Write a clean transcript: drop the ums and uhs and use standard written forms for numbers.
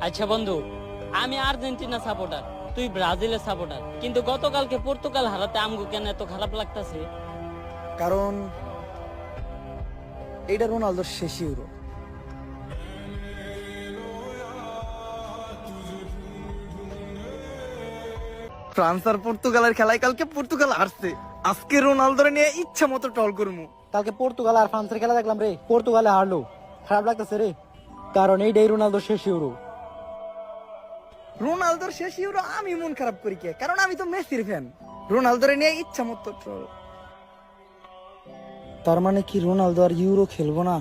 আচ্ছা বন্ধু, আমি আর্জেন্টিনা সাপোর্টার, তুই ব্রাজিলের সাপোর্টার, কিন্তু গতকালকে পর্তুগাল হারাতে আমগো কেন এত খারাপ লাগতাছে? কারণ এইটা রোনালদোর শেষ ইউরো। ফ্রান্স আর পর্তুগালের খেলায় কালকে পর্তুগাল হারছে, আজকে রোনালদোরে নিয়ে ইচ্ছা মতো টল করবো। কালকে পর্তুগাল আর ফ্রান্সের খেলা দেখলাম রে, পর্তুগালে হারলো, খারাপ লাগতেছে রে, কারণ এইটাই রোনালদোর শেষ ইউরো। রোনালদোর শেষ ইউরো আমি মন খারাপ করি কে? কারণ আমি তো মেসির ফ্যান। রোনালদোরে নিয়ে ইচ্ছা মতো ট্রল। তার মানে কি রোনালদো আর ইউরো খেলবো না?